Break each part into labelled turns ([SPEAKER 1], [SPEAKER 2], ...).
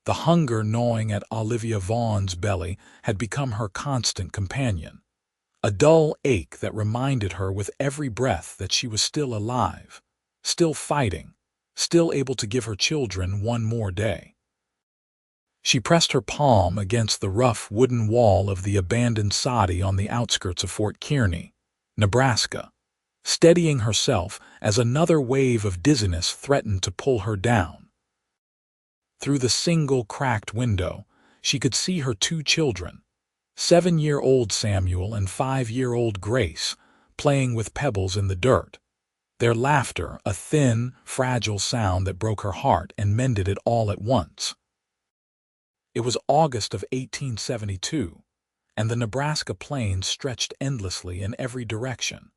[SPEAKER 1] The hunger gnawing at Olivia Vaughn's belly had become her constant companion, a dull ache that reminded her with every breath that she was still alive, still fighting, still able to give her children one more day. She pressed her palm against the rough wooden wall of the abandoned soddy on the outskirts of Fort Kearny, Nebraska, steadying herself as another wave of dizziness threatened to pull her down. Through the single cracked window, she could see her two children, 7-year-old Samuel and 5-year-old Grace, playing with pebbles in the dirt. Their laughter, a thin, fragile sound that broke her heart and mended it all at once. It was August of 1872, and the Nebraska plains stretched endlessly in every direction,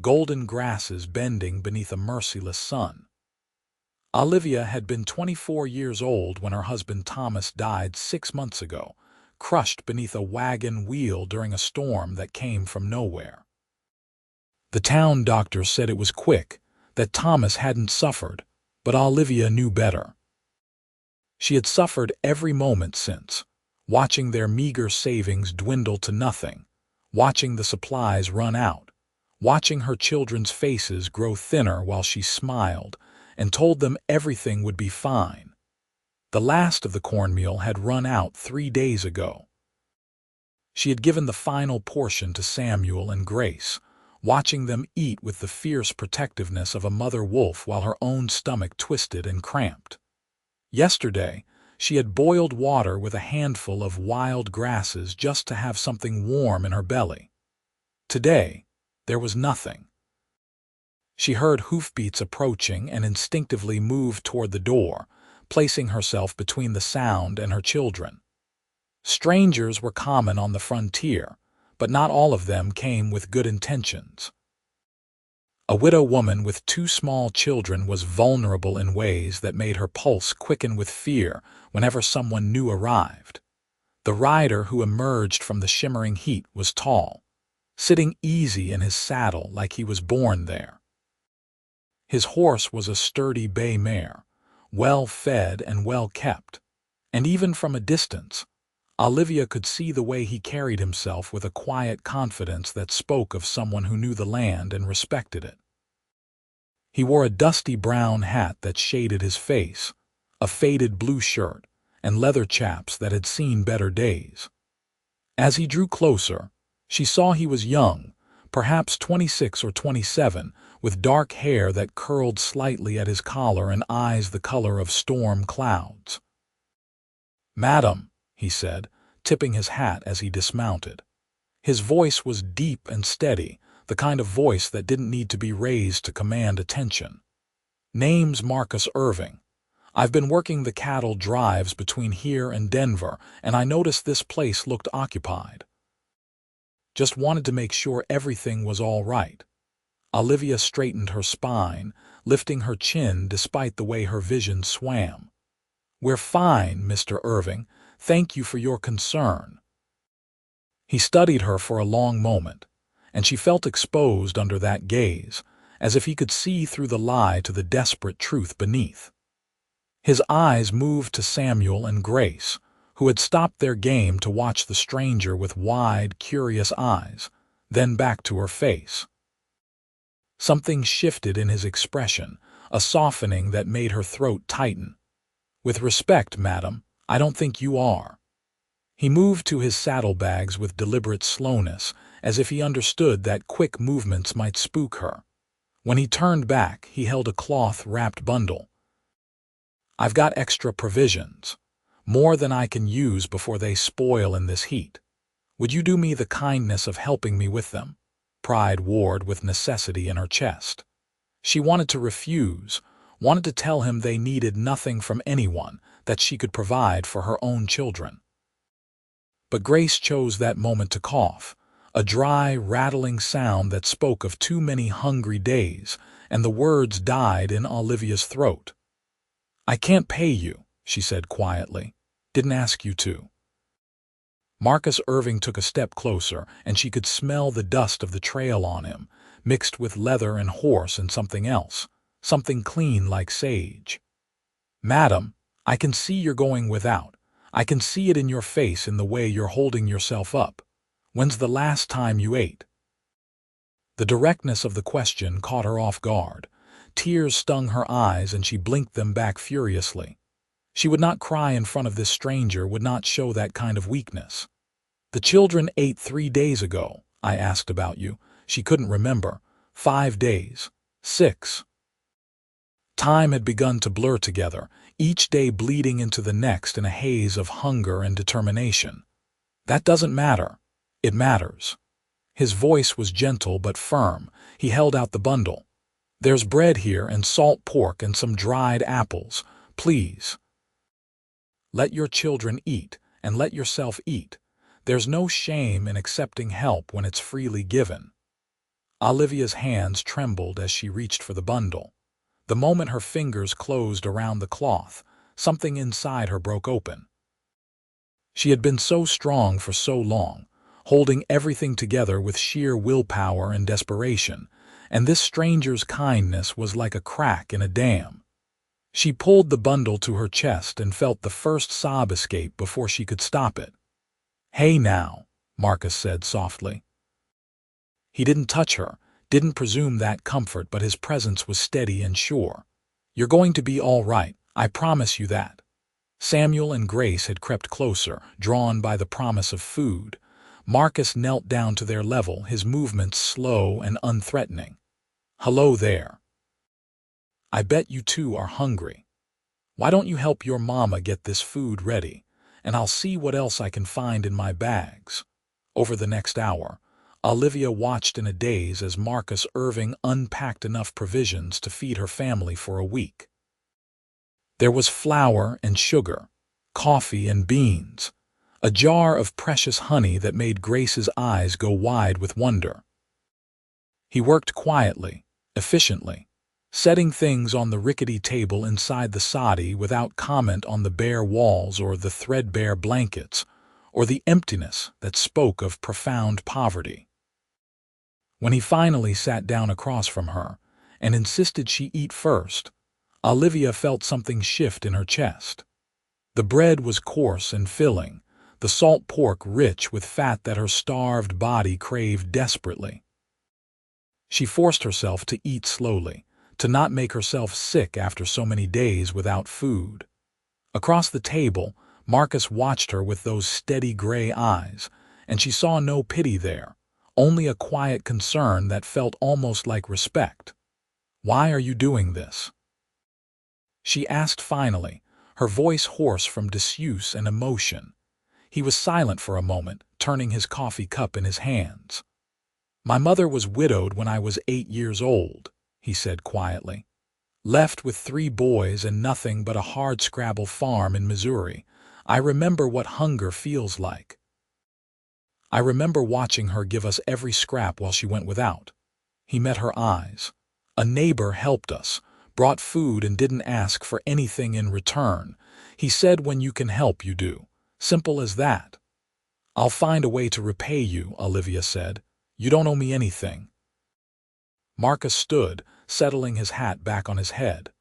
[SPEAKER 1] golden grasses bending beneath a merciless sun. Olivia had been 24 years old when her husband Thomas died 6 months ago, crushed beneath a wagon wheel during a storm that came from nowhere. The town doctor said it was quick, that Thomas hadn't suffered, but Olivia knew better. She had suffered every moment since, watching their meager savings dwindle to nothing, watching the supplies run out, watching her children's faces grow thinner while she smiled and told them everything would be fine. The last of the cornmeal had run out 3 days ago. She had given the final portion to Samuel and Grace, watching them eat with the fierce protectiveness of a mother wolf while her own stomach twisted and cramped. Yesterday, she had boiled water with a handful of wild grasses just to have something warm in her belly. Today, there was nothing. She heard hoofbeats approaching and instinctively moved toward the door, placing herself between the sound and her children. Strangers were common on the frontier, but not all of them came with good intentions. A widow woman with 2 small children was vulnerable in ways that made her pulse quicken with fear whenever someone new arrived. The rider who emerged from the shimmering heat was tall, sitting easy in his saddle like he was born there. His horse was a sturdy bay mare, well fed and well kept, and even from a distance, Olivia could see the way he carried himself with a quiet confidence that spoke of someone who knew the land and respected it. He wore a dusty brown hat that shaded his face, a faded blue shirt, and leather chaps that had seen better days. As he drew closer, she saw he was young, perhaps 26 or 27, with dark hair that curled slightly at his collar and eyes the color of storm clouds. "Madam," he said, tipping his hat as he dismounted. His voice was deep and steady, the kind of voice that didn't need to be raised to command attention. "Name's Marcus Irving. I've been working the cattle drives between here and Denver, and I noticed this place looked occupied. Just wanted to make sure everything was all right." Olivia straightened her spine, lifting her chin despite the way her vision swam. "We're fine, Mr. Irving. Thank you for your concern." He studied her for a long moment, and she felt exposed under that gaze, as if he could see through the lie to the desperate truth beneath. His eyes moved to Samuel and Grace, who had stopped their game to watch the stranger with wide, curious eyes, then back to her face. Something shifted in his expression, a softening that made her throat tighten. "With respect, madam, I don't think you are." He moved to his saddlebags with deliberate slowness, as if he understood that quick movements might spook her. When he turned back, he held a cloth-wrapped bundle. "I've got extra provisions, more than I can use before they spoil in this heat. Would you do me the kindness of helping me with them?" Pride warred with necessity in her chest. She wanted to refuse, wanted to tell him they needed nothing from anyone, that she could provide for her own children. But Grace chose that moment to cough, a dry, rattling sound that spoke of too many hungry days, and the words died in Olivia's throat. "I can't pay you," she said quietly. "Didn't ask you to." Marcus Irving took a step closer, and she could smell the dust of the trail on him, mixed with leather and horse and something else, something clean like sage. "Madam, I can see you're going without. I can see it in your face, in the way you're holding yourself up. When's the last time you ate?" The directness of the question caught her off guard. Tears stung her eyes and she blinked them back furiously. She would not cry in front of this stranger, would not show that kind of weakness. "The children ate 3 days ago. I asked about you." She couldn't remember. 5 days. 6. Time had begun to blur together, each day bleeding into the next in a haze of hunger and determination. "That doesn't matter. It matters." His voice was gentle but firm. He held out the bundle. "There's bread here and salt pork and some dried apples. Please. Let your children eat, and let yourself eat. There's no shame in accepting help when it's freely given." Olivia's hands trembled as she reached for the bundle. The moment her fingers closed around the cloth, something inside her broke open. She had been so strong for so long, holding everything together with sheer willpower and desperation, and this stranger's kindness was like a crack in a dam. She pulled the bundle to her chest and felt the first sob escape before she could stop it. "Hey now," Marcus said softly. He didn't touch her, didn't presume that comfort, but his presence was steady and sure. "You're going to be all right, I promise you that." Samuel and Grace had crept closer, drawn by the promise of food. Marcus knelt down to their level, his movements slow and unthreatening. "Hello there. I bet you two are hungry. Why don't you help your mama get this food ready, and I'll see what else I can find in my bags." Over the next hour, Olivia watched in a daze as Marcus Irving unpacked enough provisions to feed her family for a week. There was flour and sugar, coffee and beans, a jar of precious honey that made Grace's eyes go wide with wonder. He worked quietly, efficiently, setting things on the rickety table inside the soddy without comment on the bare walls or the threadbare blankets or the emptiness that spoke of profound poverty. When he finally sat down across from her and insisted she eat first, Olivia felt something shift in her chest. The bread was coarse and filling, the salt pork rich with fat that her starved body craved desperately. She forced herself to eat slowly, to not make herself sick after so many days without food. Across the table, Marcus watched her with those steady gray eyes, and she saw no pity there, only a quiet concern that felt almost like respect. "Why are you doing this?" she asked finally, her voice hoarse from disuse and emotion. He was silent for a moment, turning his coffee cup in his hands. "My mother was widowed when I was 8 years old," he said quietly. "Left with 3 boys and nothing but a hardscrabble farm in Missouri. I remember what hunger feels like. I remember watching her give us every scrap while she went without." He met her eyes. "A neighbor helped us, brought food and didn't ask for anything in return. He said when you can help you do. Simple as that." "I'll find a way to repay you," Olivia said. "You don't owe me anything." Marcus stood, settling his hat back on his head.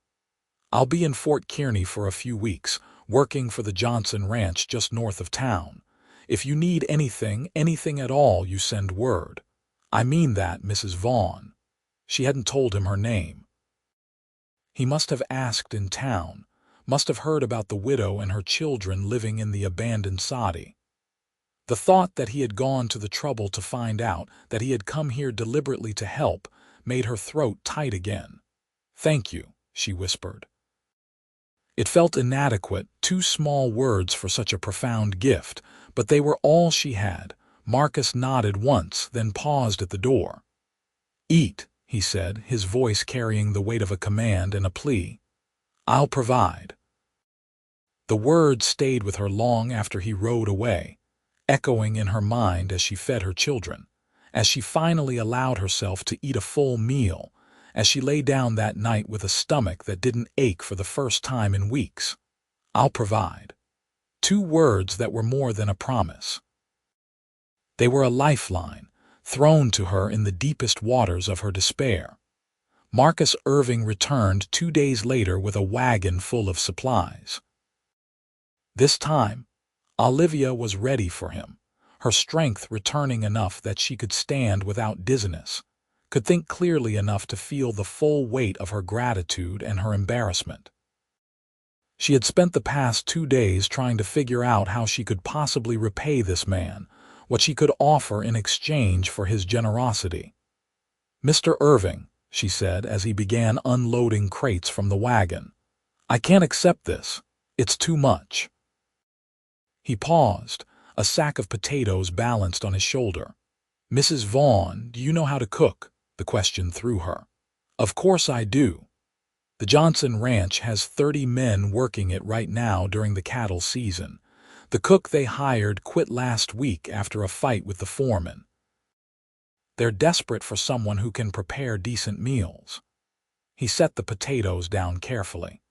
[SPEAKER 1] "I'll be in Fort Kearney for a few weeks, working for the Johnson Ranch just north of town. If you need anything at all, you send word. I mean that, Mrs. Vaughn." She hadn't told him her name. He must have asked in town, must have heard about the widow and her children living in the abandoned soddy. The thought that he had gone to the trouble to find out, that he had come here deliberately to help, made her throat tight again. "Thank you," she whispered. It felt inadequate, too small words for such a profound gift, but they were all she had. Marcus nodded once, then paused at the door. "Eat," he said, his voice carrying the weight of a command and a plea. "I'll provide." The words stayed with her long after he rode away, echoing in her mind as she fed her children, as she finally allowed herself to eat a full meal, as she lay down that night with a stomach that didn't ache for the first time in weeks. "I'll provide." 2 words that were more than a promise. They were a lifeline, thrown to her in the deepest waters of her despair. Marcus Irving returned 2 days later with a wagon full of supplies. This time, Olivia was ready for him, her strength returning enough that she could stand without dizziness, could think clearly enough to feel the full weight of her gratitude and her embarrassment. She had spent the past 2 days trying to figure out how she could possibly repay this man, what she could offer in exchange for his generosity. "Mr. Irving," she said as he began unloading crates from the wagon, "I can't accept this. It's too much." He paused, a sack of potatoes balanced on his shoulder. "Mrs. Vaughn, do you know how to cook?" the question threw her. "Of course I do. The Johnson Ranch has 30 men working it right now during the cattle season. The cook they hired quit last week after a fight with the foreman. They're desperate for someone who can prepare decent meals." He set the potatoes down carefully.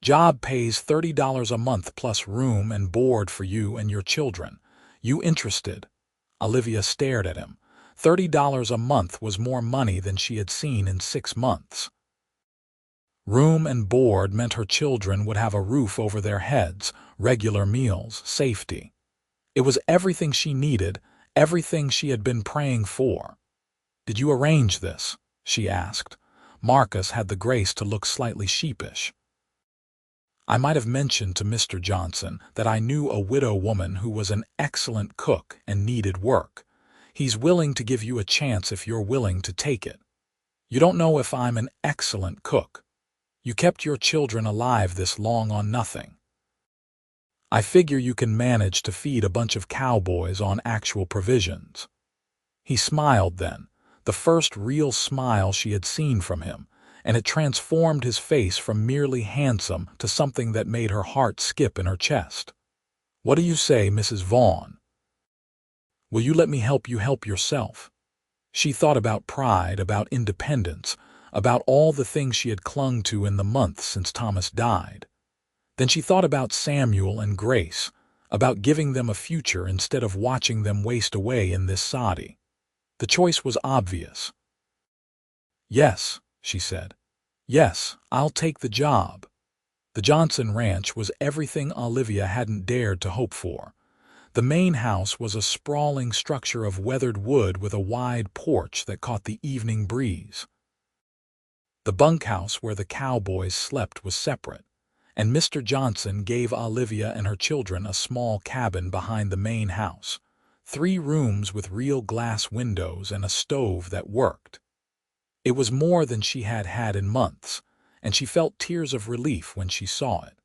[SPEAKER 1] "Job pays $30 a month plus room and board for you and your children. You interested?" Olivia stared at him. $30 a month was more money than she had seen in 6 months. Room and board meant her children would have a roof over their heads, regular meals, safety. It was everything she needed, everything she had been praying for. "Did you arrange this?" she asked. Marcus had the grace to look slightly sheepish. "I might have mentioned to Mr. Johnson that I knew a widow woman who was an excellent cook and needed work. He's willing to give you a chance if you're willing to take it. You don't know if I'm an excellent cook. You kept your children alive this long on nothing. I figure you can manage to feed a bunch of cowboys on actual provisions." He smiled then, the first real smile she had seen from him, and it transformed his face from merely handsome to something that made her heart skip in her chest. "What do you say, Mrs. Vaughn? Will you let me help you help yourself?" She thought about pride, about independence, about all the things she had clung to in the months since Thomas died. Then she thought about Samuel and Grace, about giving them a future instead of watching them waste away in this soddy. The choice was obvious. "Yes," she said. "Yes, I'll take the job." The Johnson Ranch was everything Olivia hadn't dared to hope for. The main house was a sprawling structure of weathered wood with a wide porch that caught the evening breeze. The bunkhouse where the cowboys slept was separate, and Mr. Johnson gave Olivia and her children a small cabin behind the main house, 3 rooms with real glass windows and a stove that worked. It was more than she had had in months, and she felt tears of relief when she saw it.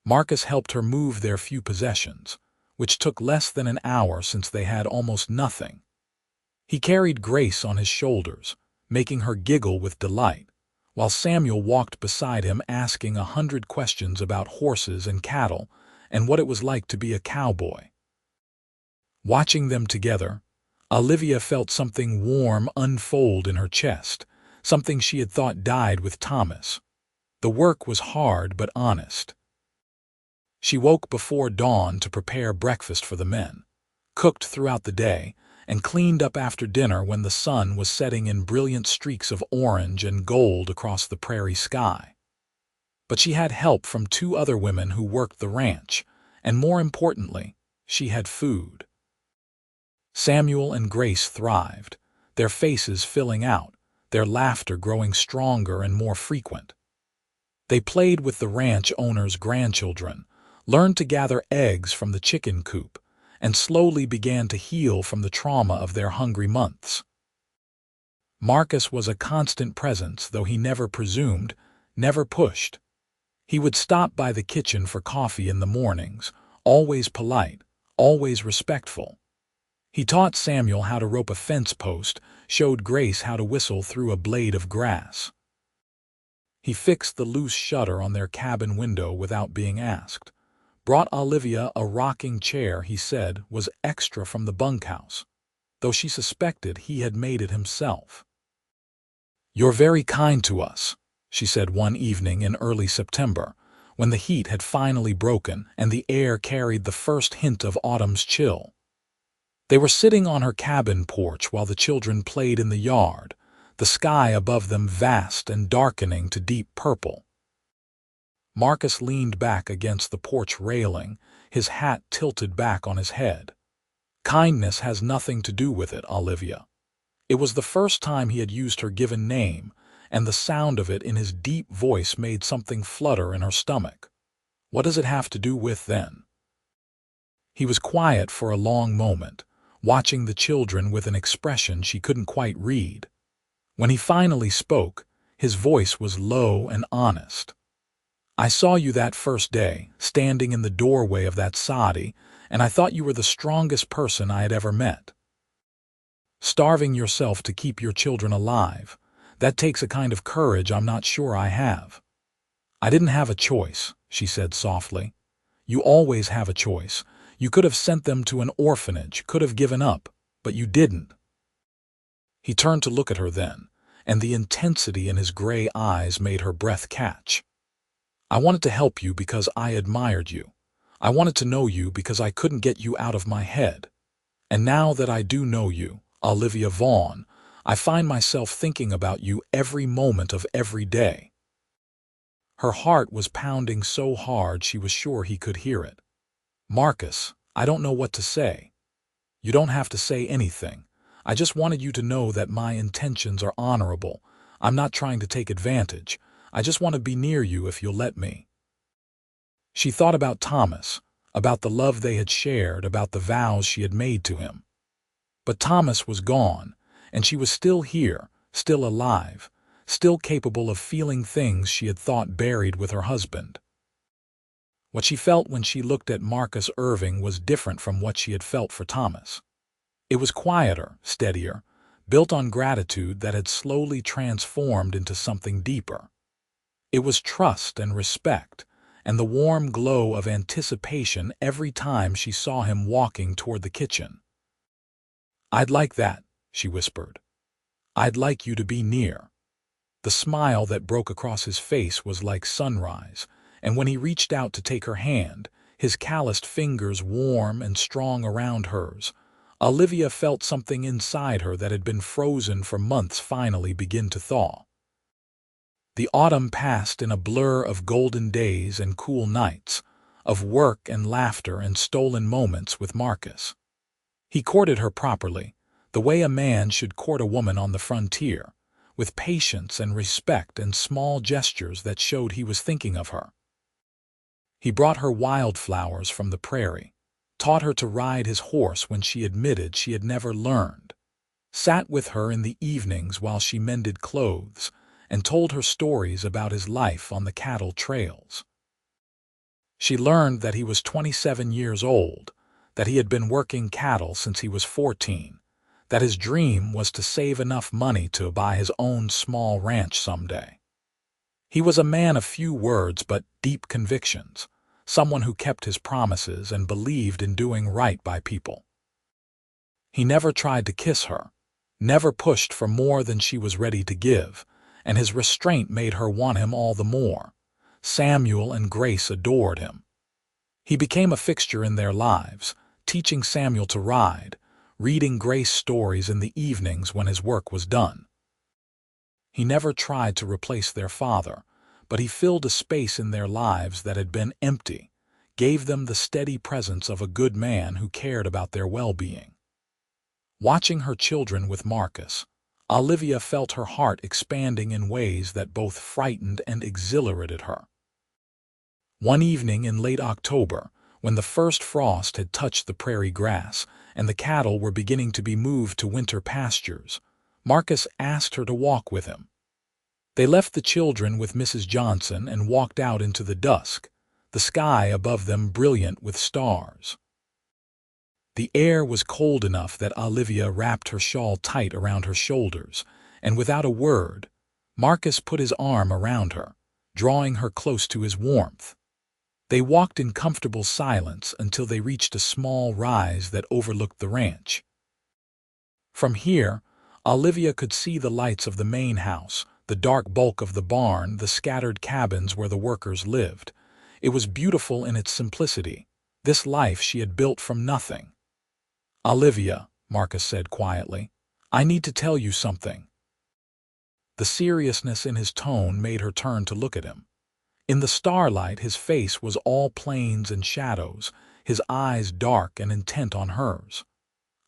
[SPEAKER 1] Marcus helped her move their few possessions, which took less than an hour since they had almost nothing. He carried Grace on his shoulders, making her giggle with delight, while Samuel walked beside him asking 100 questions about horses and cattle and what it was like to be a cowboy. Watching them together, Olivia felt something warm unfold in her chest, something she had thought died with Thomas. The work was hard but honest. She woke before dawn to prepare breakfast for the men, cooked throughout the day, and cleaned up after dinner when the sun was setting in brilliant streaks of orange and gold across the prairie sky. But she had help from 2 other women who worked the ranch, and more importantly, she had food. Samuel and Grace thrived, their faces filling out, their laughter growing stronger and more frequent. They played with the ranch owner's grandchildren, learned to gather eggs from the chicken coop, and slowly began to heal from the trauma of their hungry months. Marcus was a constant presence, though he never presumed, never pushed. He would stop by the kitchen for coffee in the mornings, always polite, always respectful. He taught Samuel how to rope a fence post, showed Grace how to whistle through a blade of grass. He fixed the loose shutter on their cabin window without being asked. Brought Olivia a rocking chair he said was extra from the bunkhouse, though she suspected he had made it himself. "You're very kind to us," she said one evening in early September, when the heat had finally broken and the air carried the first hint of autumn's chill. They were sitting on her cabin porch while the children played in the yard, the sky above them vast and darkening to deep purple. Marcus leaned back against the porch railing, his hat tilted back on his head. Kindness has nothing to do with it, Olivia. It was the first time he had used her given name, and the sound of it in his deep voice made something flutter in her stomach. What does it have to do with, then? He was quiet for a long moment, watching the children with an expression she couldn't quite read. When he finally spoke, his voice was low and honest. I saw you that first day, standing in the doorway of that soddy, and I thought you were the strongest person I had ever met. Starving yourself to keep your children alive, that takes a kind of courage I'm not sure I have. I didn't have a choice, she said softly. You always have a choice. You could have sent them to an orphanage, could have given up, but you didn't. He turned to look at her then, and the intensity in his gray eyes made her breath catch. I wanted to help you because I admired you. I wanted to know you because I couldn't get you out of my head. And now that I do know you, Olivia Vaughn, I find myself thinking about you every moment of every day. Her heart was pounding so hard she was sure he could hear it. Marcus, I don't know what to say. You don't have to say anything. I just wanted you to know that my intentions are honorable. I'm not trying to take advantage. I just want to be near you if you'll let me. She thought about Thomas, about the love they had shared, about the vows she had made to him. But Thomas was gone, and she was still here, still alive, still capable of feeling things she had thought buried with her husband. What she felt when she looked at Marcus Irving was different from what she had felt for Thomas. It was quieter, steadier, built on gratitude that had slowly transformed into something deeper. It was trust and respect, and the warm glow of anticipation every time she saw him walking toward the kitchen. I'd like that, she whispered. I'd like you to be near. The smile that broke across his face was like sunrise, and when he reached out to take her hand, his calloused fingers warm and strong around hers, Olivia felt something inside her that had been frozen for months finally begin to thaw. The autumn passed in a blur of golden days and cool nights, of work and laughter and stolen moments with Marcus. He courted her properly, the way a man should court a woman on the frontier, with patience and respect and small gestures that showed he was thinking of her. He brought her wildflowers from the prairie, taught her to ride his horse when she admitted she had never learned, sat with her in the evenings while she mended clothes, and told her stories about his life on the cattle trails. She learned that he was 27 years old, that he had been working cattle since he was 14, that his dream was to save enough money to buy his own small ranch someday. He was a man of few words but deep convictions, someone who kept his promises and believed in doing right by people. He never tried to kiss her, never pushed for more than she was ready to give, and his restraint made her want him all the more. Samuel and Grace adored him. He became a fixture in their lives, teaching Samuel to ride, reading Grace stories in the evenings when his work was done. He never tried to replace their father, but he filled a space in their lives that had been empty, gave them the steady presence of a good man who cared about their well-being. Watching her children with Marcus, Olivia felt her heart expanding in ways that both frightened and exhilarated her. One evening in late October, when the first frost had touched the prairie grass and the cattle were beginning to be moved to winter pastures, Marcus asked her to walk with him. They left the children with Mrs. Johnson and walked out into the dusk, the sky above them brilliant with stars. The air was cold enough that Olivia wrapped her shawl tight around her shoulders, and without a word, Marcus put his arm around her, drawing her close to his warmth. They walked in comfortable silence until they reached a small rise that overlooked the ranch. From here, Olivia could see the lights of the main house, the dark bulk of the barn, the scattered cabins where the workers lived. It was beautiful in its simplicity, this life she had built from nothing. "Olivia," Marcus said quietly, "I need to tell you something." The seriousness in his tone made her turn to look at him. In the starlight, his face was all plains and shadows, his eyes dark and intent on hers.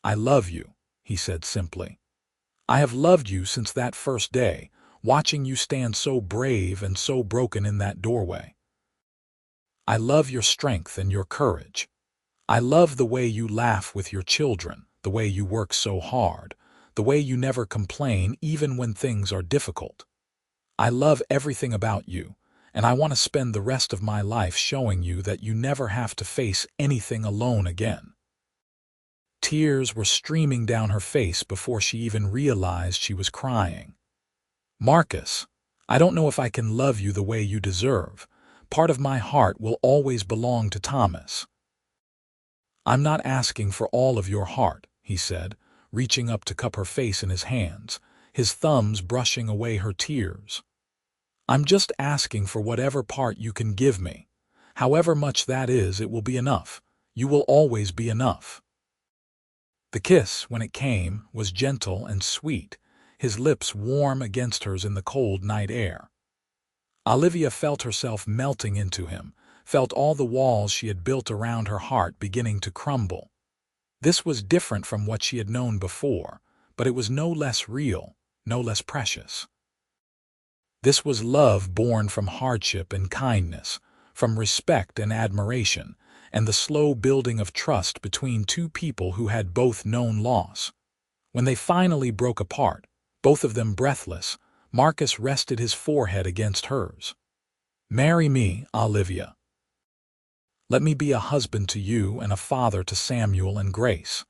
[SPEAKER 1] "I love you," he said simply. "I have loved you since that first day, watching you stand so brave and so broken in that doorway. I love your strength and your courage. I love the way you laugh with your children, the way you work so hard, the way you never complain even when things are difficult. I love everything about you, and I want to spend the rest of my life showing you that you never have to face anything alone again." Tears were streaming down her face before she even realized she was crying. "Marcus, I don't know if I can love you the way you deserve. Part of my heart will always belong to Thomas." "I'm not asking for all of your heart," he said, reaching up to cup her face in his hands, his thumbs brushing away her tears. "I'm just asking for whatever part you can give me. However much that is, it will be enough. You will always be enough." The kiss, when it came, was gentle and sweet, his lips warm against hers in the cold night air. Olivia felt herself melting into him, felt all the walls she had built around her heart beginning to crumble. This was different from what she had known before, but it was no less real, no less precious. This was love born from hardship and kindness, from respect and admiration, and the slow building of trust between two people who had both known loss. When they finally broke apart, both of them breathless, Marcus rested his forehead against hers. "Marry me, Olivia. Let me be a husband to you and a father to Samuel and Grace.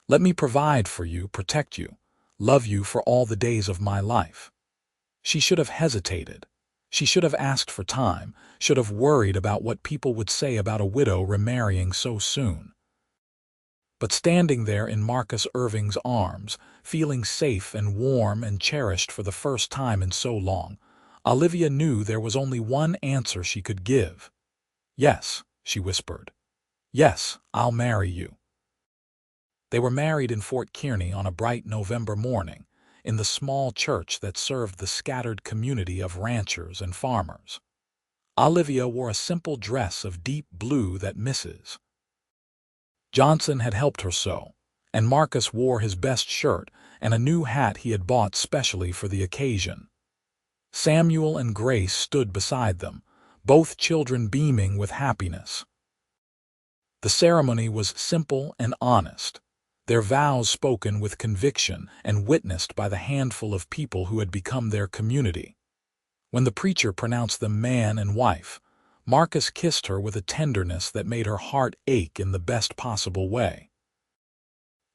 [SPEAKER 1] Let me provide for you, protect you, love you for all the days of my life." She should have hesitated. She should have asked for time, should have worried about what people would say about a widow remarrying so soon. But standing there in Marcus Irving's arms, feeling safe and warm and cherished for the first time in so long, Olivia knew there was only one answer she could give. "Yes," she whispered. "Yes, I'll marry you." They were married in Fort Kearney on a bright November morning, in the small church that served the scattered community of ranchers and farmers. Olivia wore a simple dress of deep blue that Mrs. Johnson had helped her sew, and Marcus wore his best shirt and a new hat he had bought specially for the occasion. Samuel and Grace stood beside them, both children beaming with happiness. The ceremony was simple and honest, their vows spoken with conviction and witnessed by the handful of people who had become their community. When the preacher pronounced them man and wife, Marcus kissed her with a tenderness that made her heart ache in the best possible way.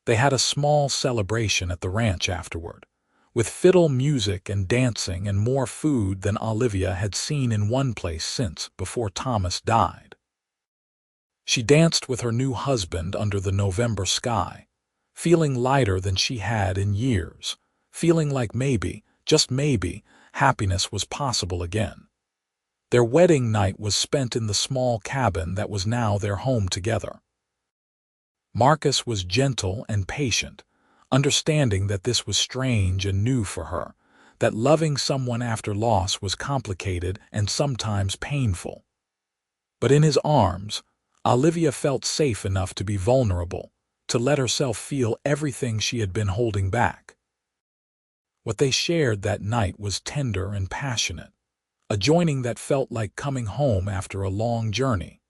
[SPEAKER 1] They had a small celebration at the ranch afterward, with fiddle music and dancing and more food than Olivia had seen in one place since before Thomas died. She danced with her new husband under the November sky, feeling lighter than she had in years, feeling like maybe, just maybe, happiness was possible again. Their wedding night was spent in the small cabin that was now their home together. Marcus was gentle and patient, understanding that this was strange and new for her, that loving someone after loss was complicated and sometimes painful. But in his arms, Olivia felt safe enough to be vulnerable, to let herself feel everything she had been holding back. What they shared that night was tender and passionate, a joining that felt like coming home after a long journey.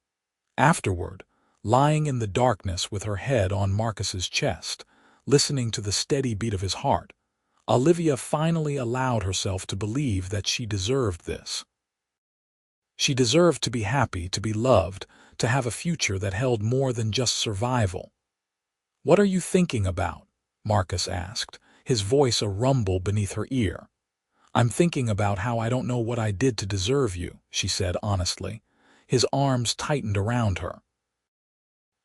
[SPEAKER 1] Afterward, lying in the darkness with her head on Marcus's chest, listening to the steady beat of his heart, Olivia finally allowed herself to believe that she deserved this. She deserved to be happy, to be loved, to have a future that held more than just survival. "What are you thinking about?" Marcus asked, his voice a rumble beneath her ear. "I'm thinking about how I don't know what I did to deserve you," she said honestly. His arms tightened around her.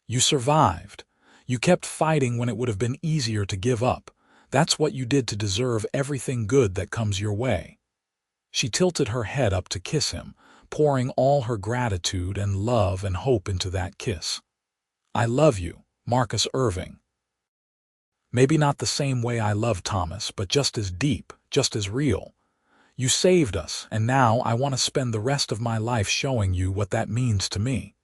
[SPEAKER 1] "You survived. You kept fighting when it would have been easier to give up. That's what you did to deserve everything good that comes your way." She tilted her head up to kiss him, pouring all her gratitude and love and hope into that kiss. "I love you, Marcus Irving. Maybe not the same way I love Thomas, but just as deep, just as real. You saved us, and now I want to spend the rest of my life showing you what that means to me.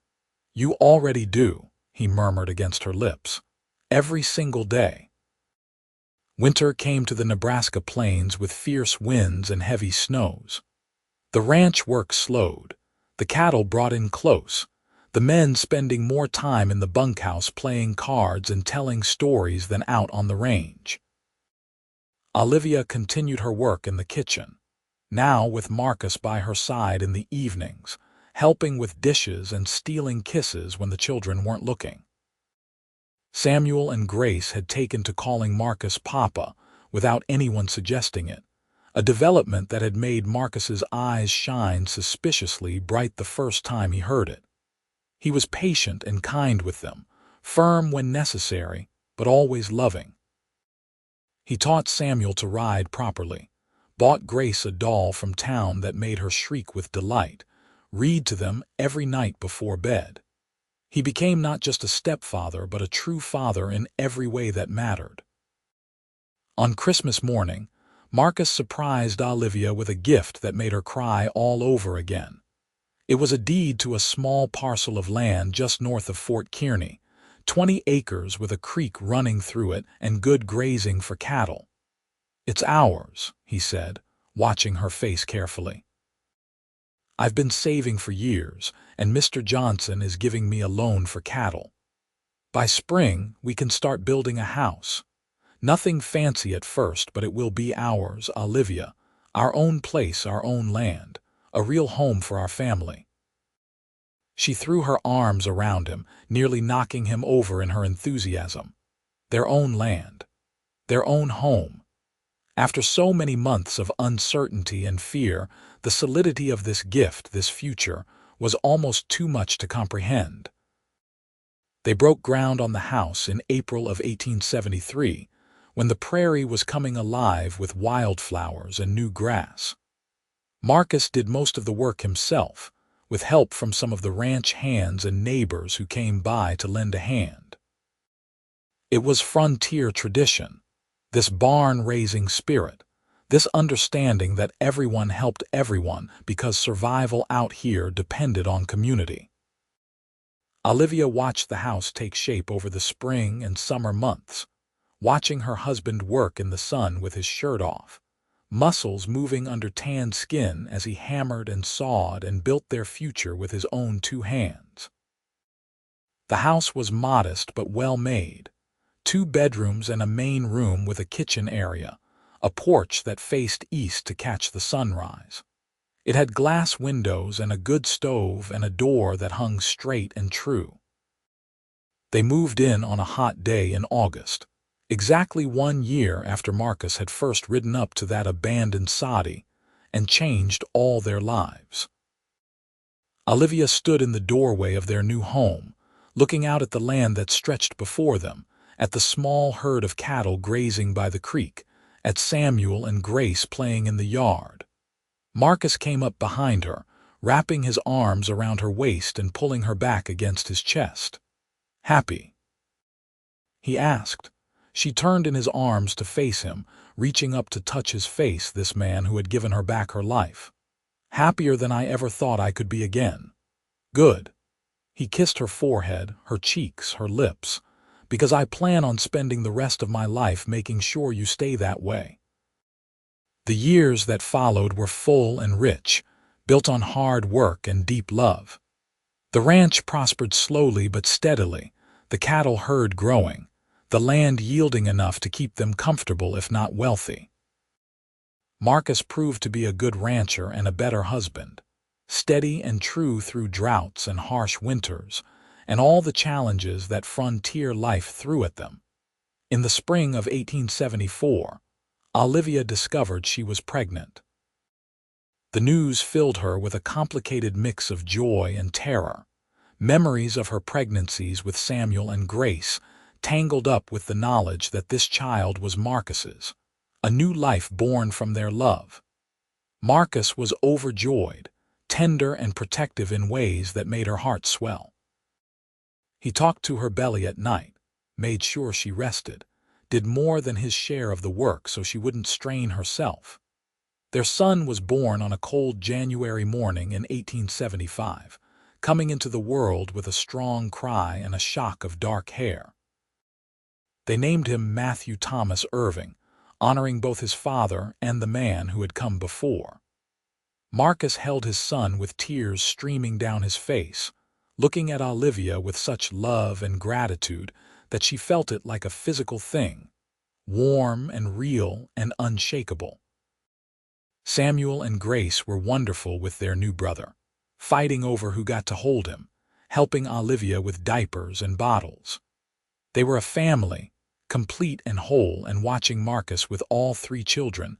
[SPEAKER 1] You already do, he murmured against her lips. Every single day. Winter came to the Nebraska plains with fierce winds and heavy snows. The ranch work slowed. The cattle brought in close, the men spending more time in the bunkhouse playing cards and telling stories than out on the range. Olivia continued her work in the kitchen, now with Marcus by her side in the evenings, helping with dishes and stealing kisses when the children weren't looking. Samuel and Grace had taken to calling Marcus Papa without anyone suggesting it, a development that had made Marcus's eyes shine suspiciously bright the first time he heard it. He was patient and kind with them, firm when necessary, but always loving. He taught Samuel to ride properly, bought Grace a doll from town that made her shriek with delight, read to them every night before bed. He became not just a stepfather, but a true father in every way that mattered. On Christmas morning, Marcus surprised Olivia with a gift that made her cry all over again. It was a deed to a small parcel of land just north of Fort Kearney, 20 acres with a creek running through it and good grazing for cattle. It's ours, he said, watching her face carefully. I've been saving for years, and Mr. Johnson is giving me a loan for cattle. By spring, we can start building a house. Nothing fancy at first, but it will be ours, Olivia, our own place, our own land, a real home for our family. She threw her arms around him, nearly knocking him over in her enthusiasm. Their own land. Their own home. After so many months of uncertainty and fear, the solidity of this gift, this future, was almost too much to comprehend. They broke ground on the house in April of 1873, when the prairie was coming alive with wildflowers and new grass. Marcus did most of the work himself, with help from some of the ranch hands and neighbors who came by to lend a hand. It was frontier tradition, this barn-raising spirit, this understanding that everyone helped everyone because survival out here depended on community. Olivia watched the house take shape over the spring and summer months, watching her husband work in the sun with his shirt off, muscles moving under tanned skin as he hammered and sawed and built their future with his own 2 hands. The house was modest but well made, 2 bedrooms and a main room with a kitchen area, a porch that faced east to catch the sunrise. It had glass windows and a good stove and a door that hung straight and true. They moved in on a hot day in August, exactly 1 year after Marcus had first ridden up to that abandoned soddy and changed all their lives. Olivia stood in the doorway of their new home, looking out at the land that stretched before them, at the small herd of cattle grazing by the creek, at Samuel and Grace playing in the yard. Marcus came up behind her, wrapping his arms around her waist and pulling her back against his chest. "Happy?" he asked. She turned in his arms to face him, reaching up to touch his face, this man who had given her back her life. "Happier than I ever thought I could be again." "Good." He kissed her forehead, her cheeks, her lips. "Because I plan on spending the rest of my life making sure you stay that way." The years that followed were full and rich, built on hard work and deep love. The ranch prospered slowly but steadily, the cattle herd growing, the land yielding enough to keep them comfortable if not wealthy. Marcus proved to be a good rancher and a better husband, steady and true through droughts and harsh winters, and all the challenges that frontier life threw at them. In the spring of 1874, Olivia discovered she was pregnant. The news filled her with a complicated mix of joy and terror, memories of her pregnancies with Samuel and Grace, tangled up with the knowledge that this child was Marcus's, a new life born from their love. Marcus was overjoyed, tender and protective in ways that made her heart swell. He talked to her belly at night, made sure she rested, did more than his share of the work so she wouldn't strain herself. Their son was born on a cold January morning in 1875, coming into the world with a strong cry and a shock of dark hair. They named him Matthew Thomas Irving, honoring both his father and the man who had come before. Marcus held his son with tears streaming down his face, looking at Olivia with such love and gratitude that she felt it like a physical thing, warm and real and unshakable. Samuel and Grace were wonderful with their new brother, fighting over who got to hold him, helping Olivia with diapers and bottles. They were a family, complete and whole, and watching Marcus with all three children,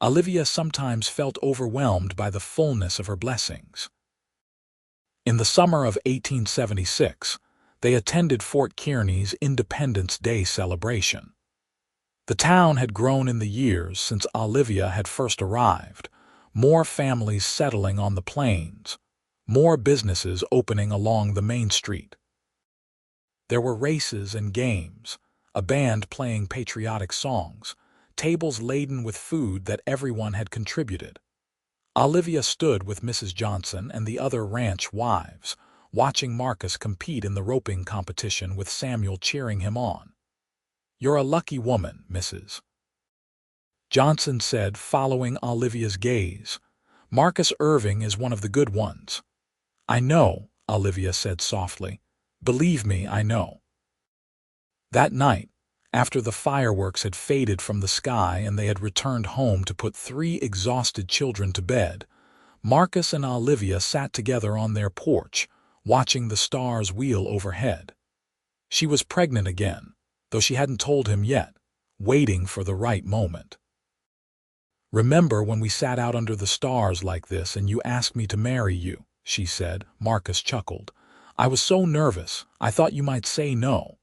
[SPEAKER 1] Olivia sometimes felt overwhelmed by the fullness of her blessings. In the summer of 1876, they attended Fort Kearny's Independence Day celebration. The town had grown in the years since Olivia had first arrived, more families settling on the plains, more businesses opening along the main street. There were races and games, a band playing patriotic songs, tables laden with food that everyone had contributed. Olivia stood with Mrs. Johnson and the other ranch wives, watching Marcus compete in the roping competition with Samuel cheering him on. "You're a lucky woman, Mrs. Johnson said, following Olivia's gaze. "Marcus Irving is one of the good ones." "I know," Olivia said softly. "Believe me, I know." That night, after the fireworks had faded from the sky and they had returned home to put three exhausted children to bed, Marcus and Olivia sat together on their porch, watching the stars wheel overhead. She was pregnant again, though she hadn't told him yet, waiting for the right moment. "Remember when we sat out under the stars like this and you asked me to marry you?" she said. Marcus chuckled. "I was so nervous, I thought you might say no.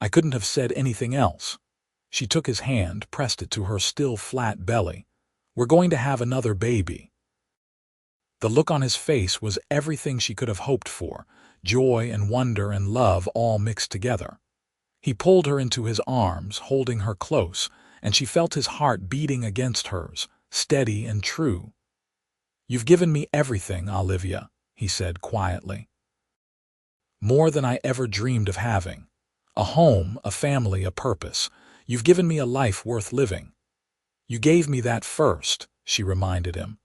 [SPEAKER 1] I couldn't have said anything else." She took his hand, pressed it to her still flat belly. "We're going to have another baby." The look on his face was everything she could have hoped for, joy and wonder and love all mixed together. He pulled her into his arms, holding her close, and she felt his heart beating against hers, steady and true. "You've given me everything, Olivia," he said quietly. "More than I ever dreamed of having. A home, a family, a purpose. You've given me a life worth living." "You gave me that first," she reminded him.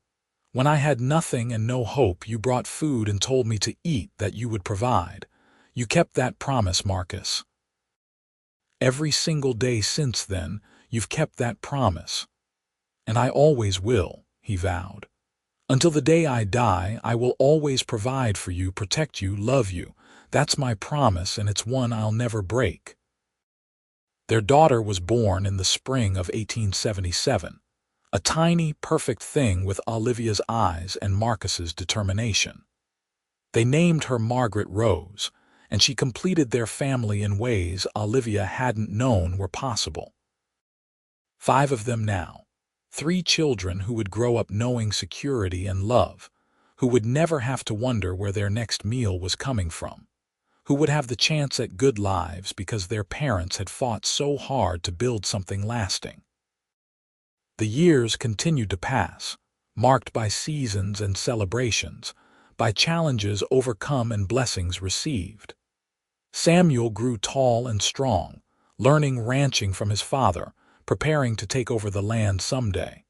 [SPEAKER 1] "When I had nothing and no hope, you brought food and told me to eat, that you would provide. You kept that promise, Marcus. Every single day since then, you've kept that promise. And I always will," he vowed. "Until the day I die, I will always provide for you, protect you, love you. That's my promise, and it's one I'll never break." Their daughter was born in the spring of 1877, a tiny, perfect thing with Olivia's eyes and Marcus's determination. They named her Margaret Rose, and she completed their family in ways Olivia hadn't known were possible. 5 of them now, 3 children who would grow up knowing security and love, who would never have to wonder where their next meal was coming from, who would have the chance at good lives because their parents had fought so hard to build something lasting. The years continued to pass, marked by seasons and celebrations, by challenges overcome and blessings received. Samuel grew tall and strong, learning ranching from his father, preparing to take over the land someday.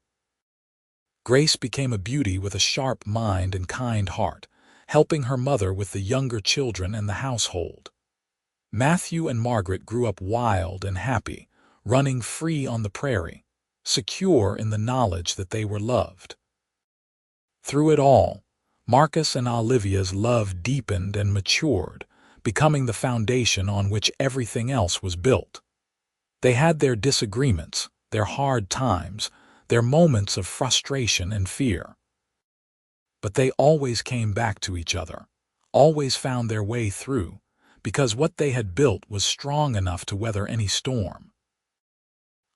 [SPEAKER 1] Grace became a beauty with a sharp mind and kind heart, helping her mother with the younger children and the household. Matthew and Margaret grew up wild and happy, running free on the prairie, secure in the knowledge that they were loved. Through it all, Marcus and Olivia's love deepened and matured, becoming the foundation on which everything else was built. They had their disagreements, their hard times, their moments of frustration and fear. But they always came back to each other, always found their way through, because what they had built was strong enough to weather any storm.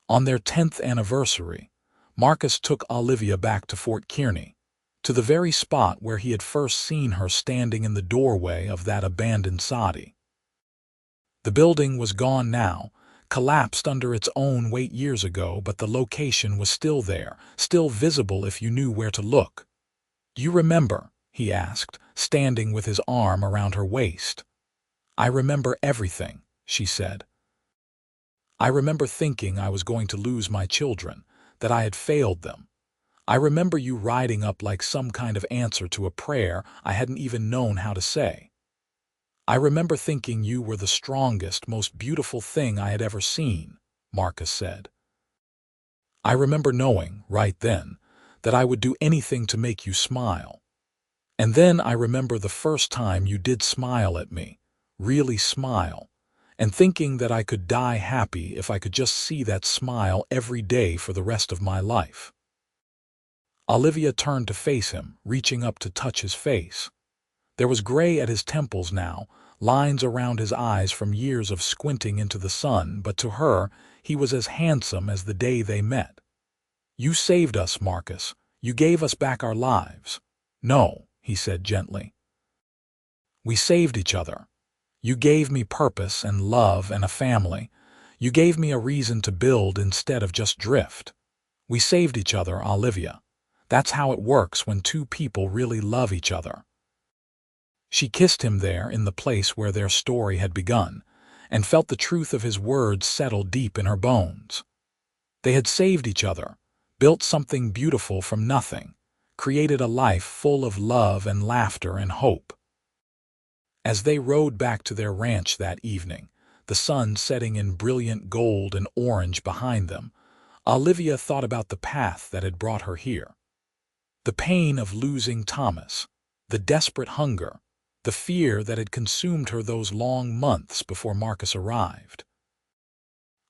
[SPEAKER 1] On their 10th anniversary, Marcus took Olivia back to Fort Kearny, to the very spot where he had first seen her standing in the doorway of that abandoned soddy. The building was gone now, collapsed under its own weight years ago, but the location was still there, still visible if you knew where to look. "You remember?" he asked, standing with his arm around her waist. "I remember everything," she said. "I remember thinking I was going to lose my children, that I had failed them. I remember you riding up like some kind of answer to a prayer I hadn't even known how to say. I remember thinking you were the strongest, most beautiful thing I had ever seen," Marcus said. "I remember knowing, right then, that I would do anything to make you smile. And then I remember the first time you did smile at me, really smile, and thinking that I could die happy if I could just see that smile every day for the rest of my life." Olivia turned to face him, reaching up to touch his face. There was gray at his temples now, lines around his eyes from years of squinting into the sun, but to her, he was as handsome as the day they met. "You saved us, Marcus. You gave us back our lives." "No," he said gently. "We saved each other. You gave me purpose and love and a family. You gave me a reason to build instead of just drift. We saved each other, Olivia. That's how it works when two people really love each other." She kissed him there in the place where their story had begun, and felt the truth of his words settle deep in her bones. They had saved each other, built something beautiful from nothing, created a life full of love and laughter and hope. As they rode back to their ranch that evening, the sun setting in brilliant gold and orange behind them, Olivia thought about the path that had brought her here. The pain of losing Thomas, the desperate hunger, the fear that had consumed her those long months before Marcus arrived.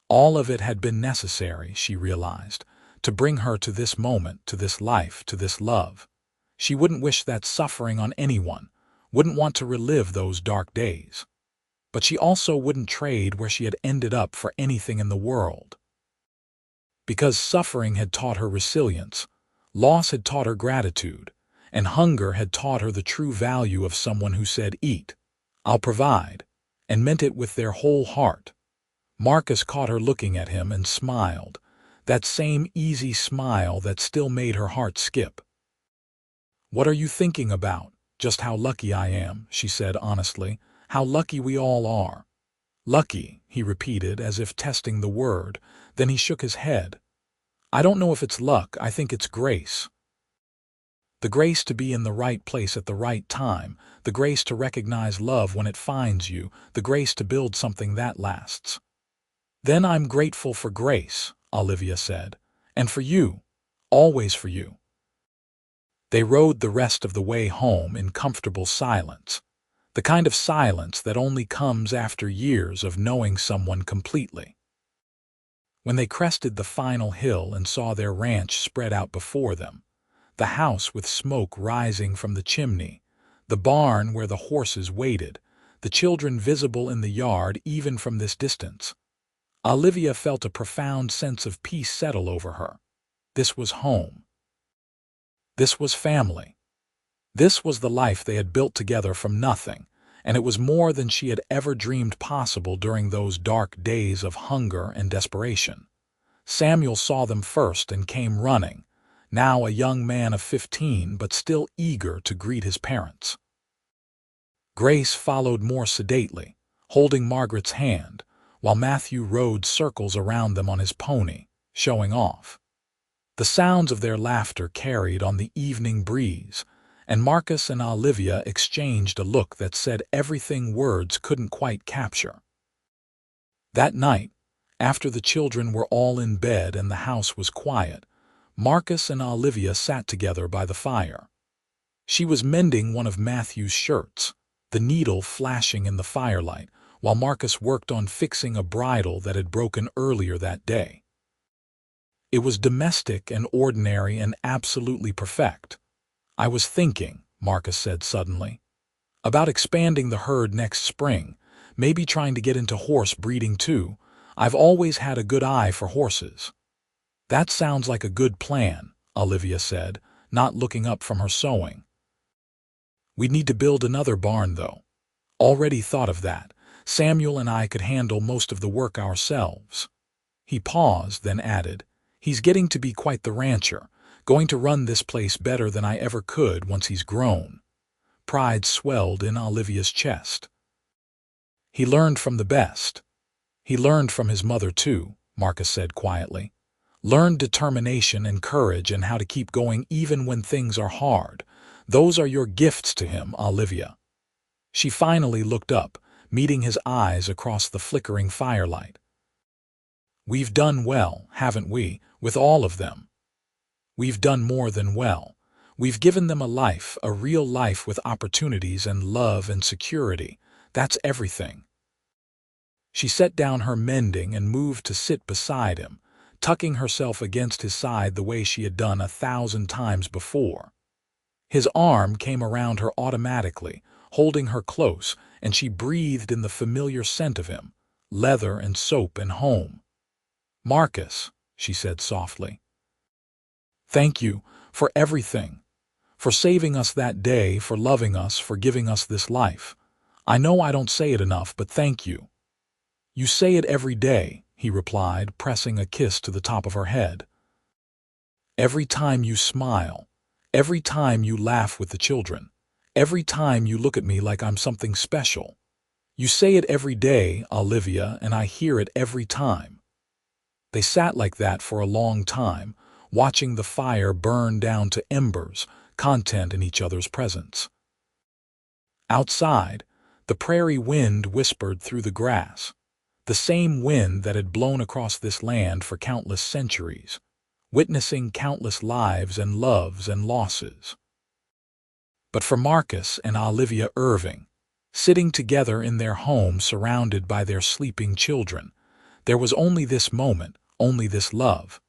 [SPEAKER 1] All of it had been necessary, she realized, to bring her to this moment, to this life, to this love. She wouldn't wish that suffering on anyone, wouldn't want to relive those dark days. But she also wouldn't trade where she had ended up for anything in the world. Because suffering had taught her resilience, loss had taught her gratitude, and hunger had taught her the true value of someone who said, "Eat, I'll provide," and meant it with their whole heart. Marcus caught her looking at him and smiled, that same easy smile that still made her heart skip. "What are you thinking about?" "Just how lucky I am," she said honestly. "How lucky we all are." "Lucky," he repeated as if testing the word, then he shook his head. "I don't know if it's luck, I think it's grace. The grace to be in the right place at the right time, the grace to recognize love when it finds you, the grace to build something that lasts." "Then I'm grateful for grace," Olivia said, "and for you, always for you." They rode the rest of the way home in comfortable silence, the kind of silence that only comes after years of knowing someone completely. When they crested the final hill and saw their ranch spread out before them, the house with smoke rising from the chimney, the barn where the horses waited, the children visible in the yard even from this distance, Olivia felt a profound sense of peace settle over her. This was home. This was family. This was the life they had built together from nothing, and it was more than she had ever dreamed possible during those dark days of hunger and desperation. Samuel saw them first and came running, now a young man of 15 but still eager to greet his parents. Grace followed more sedately, holding Margaret's hand, while Matthew rode circles around them on his pony, showing off. The sounds of their laughter carried on the evening breeze, and Marcus and Olivia exchanged a look that said everything words couldn't quite capture. That night, after the children were all in bed and the house was quiet, Marcus and Olivia sat together by the fire. She was mending one of Matthew's shirts, the needle flashing in the firelight, while Marcus worked on fixing a bridle that had broken earlier that day. It was domestic and ordinary and absolutely perfect. "I was thinking," Marcus said suddenly, "about expanding the herd next spring, maybe trying to get into horse breeding too. I've always had a good eye for horses." "That sounds like a good plan," Olivia said, not looking up from her sewing. "We'd need to build another barn, though." "Already thought of that. Samuel and I could handle most of the work ourselves." He paused, then added, "He's getting to be quite the rancher, going to run this place better than I ever could once he's grown." Pride swelled in Olivia's chest. "He learned from the best." "He learned from his mother, too," Marcus said quietly. "Learned determination and courage and how to keep going even when things are hard. Those are your gifts to him, Olivia." She finally looked up, meeting his eyes across the flickering firelight. "We've done well, haven't we, with all of them?" "We've done more than well. We've given them a life, a real life with opportunities and love and security. That's everything." She set down her mending and moved to sit beside him, tucking herself against his side the way she had done 1,000 times before. His arm came around her automatically, holding her close, and she breathed in the familiar scent of him, leather and soap and home. "Marcus," she said softly. "Thank you for everything. For saving us that day, for loving us, for giving us this life. I know I don't say it enough, but thank you." "You say it every day," he replied, pressing a kiss to the top of her head. "Every time you smile, every time you laugh with the children, every time you look at me like I'm something special. You say it every day, Olivia, and I hear it every time." They sat like that for a long time, watching the fire burn down to embers, content in each other's presence. Outside, the prairie wind whispered through the grass, the same wind that had blown across this land for countless centuries, witnessing countless lives and loves and losses. But for Marcus and Olivia Irving, sitting together in their home surrounded by their sleeping children, there was only this moment, only this love,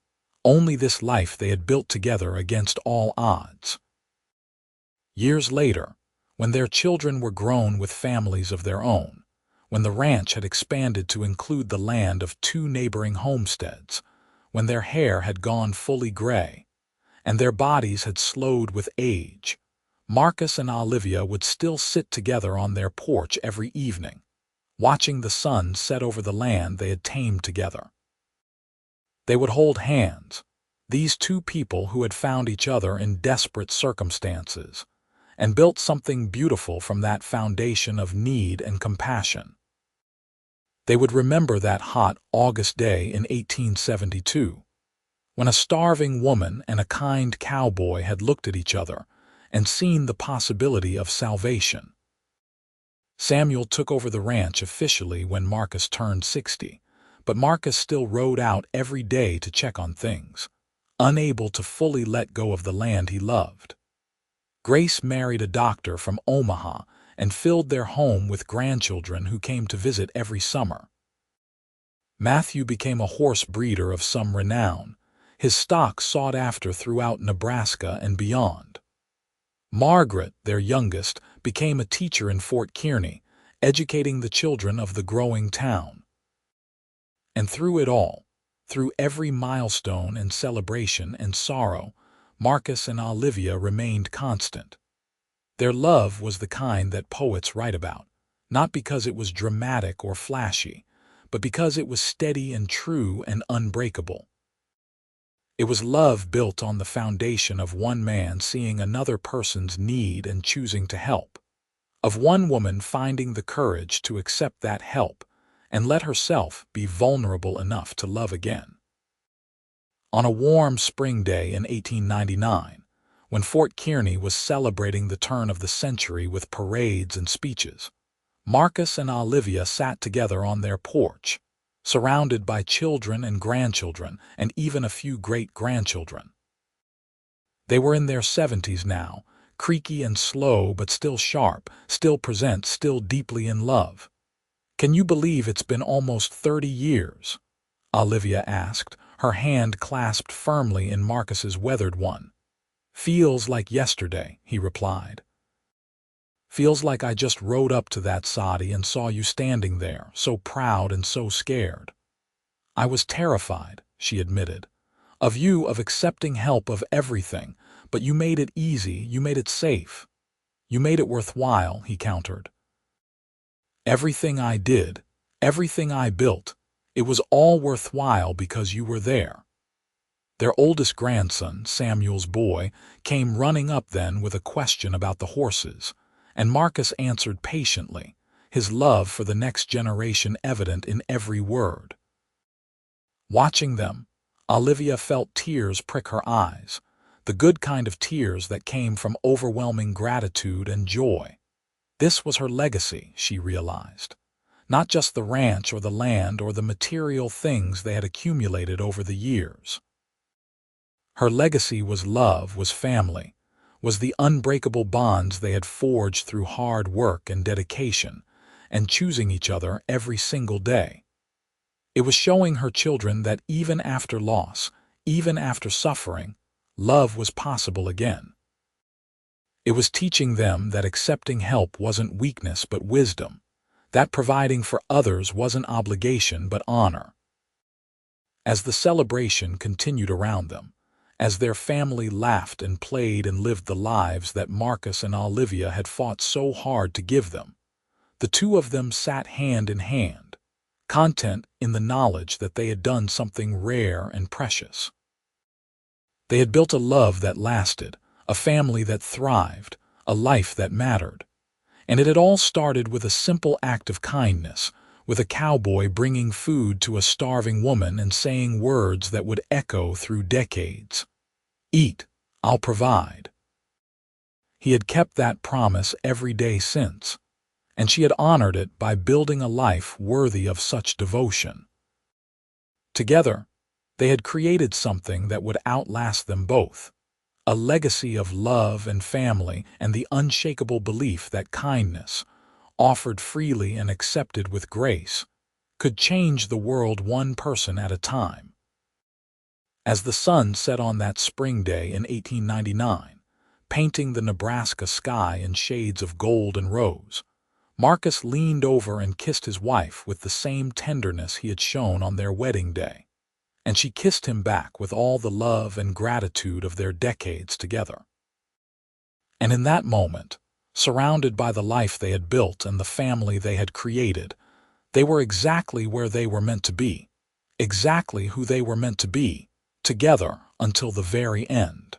[SPEAKER 1] only this life they had built together against all odds. Years later, when their children were grown with families of their own, when the ranch had expanded to include the land of 2 neighboring homesteads, when their hair had gone fully gray, and their bodies had slowed with age, Marcus and Olivia would still sit together on their porch every evening, watching the sun set over the land they had tamed together. They would hold hands, these 2 people who had found each other in desperate circumstances, and built something beautiful from that foundation of need and compassion. They would remember that hot August day in 1872, when a starving woman and a kind cowboy had looked at each other and seen the possibility of salvation. Samuel took over the ranch officially when Marcus turned 60, but Marcus still rode out every day to check on things, unable to fully let go of the land he loved. Grace married a doctor from Omaha and filled their home with grandchildren who came to visit every summer. Matthew became a horse breeder of some renown, his stock sought after throughout Nebraska and beyond. Margaret, their youngest, became a teacher in Fort Kearney, educating the children of the growing town. And through it all, through every milestone and celebration and sorrow, Marcus and Olivia remained constant. Their love was the kind that poets write about, not because it was dramatic or flashy, but because it was steady and true and unbreakable. It was love built on the foundation of one man seeing another person's need and choosing to help, of one woman finding the courage to accept that help and let herself be vulnerable enough to love again. On a warm spring day in 1899, when Fort Kearney was celebrating the turn of the century with parades and speeches, Marcus and Olivia sat together on their porch, surrounded by children and grandchildren and even a few great-grandchildren. They were in their 70s now, creaky and slow but still sharp, still present, still deeply in love. "Can you believe it's been almost 30 years?" Olivia asked, her hand clasped firmly in Marcus's weathered one. "Feels like yesterday," he replied. "Feels like I just rode up to that soddy and saw you standing there, so proud and so scared." "I was terrified," she admitted, "of you, of accepting help, of everything, but you made it easy, you made it safe. You made it worthwhile," he countered. Everything I did, everything I built, it was all worthwhile because you were there." Their oldest grandson, Samuel's boy, came running up then with a question about the horses, and Marcus answered patiently, his love for the next generation evident in every word. Watching them, Olivia felt tears prick her eyes, the good kind of tears that came from overwhelming gratitude and joy. This was her legacy, she realized. Not just the ranch or the land or the material things they had accumulated over the years. Her legacy was love, was family, was the unbreakable bonds they had forged through hard work and dedication, and choosing each other every single day. It was showing her children that even after loss, even after suffering, love was possible again. It was teaching them that accepting help wasn't weakness but wisdom, that providing for others wasn't obligation but honor. As the celebration continued around them, as their family laughed and played and lived the lives that Marcus and Olivia had fought so hard to give them, the two of them sat hand in hand, content in the knowledge that they had done something rare and precious. They had built a love that lasted, a family that thrived, a life that mattered. And it had all started with a simple act of kindness, with a cowboy bringing food to a starving woman and saying words that would echo through decades. "Eat, I'll provide." He had kept that promise every day since, and she had honored it by building a life worthy of such devotion. Together, they had created something that would outlast them both, a legacy of love and family and the unshakable belief that kindness, offered freely and accepted with grace, could change the world one person at a time. As the sun set on that spring day in 1899, painting the Nebraska sky in shades of gold and rose, Marcus leaned over and kissed his wife with the same tenderness he had shown on their wedding day, and she kissed him back with all the love and gratitude of their decades together. And in that moment, surrounded by the life they had built and the family they had created, they were exactly where they were meant to be, exactly who they were meant to be, together until the very end.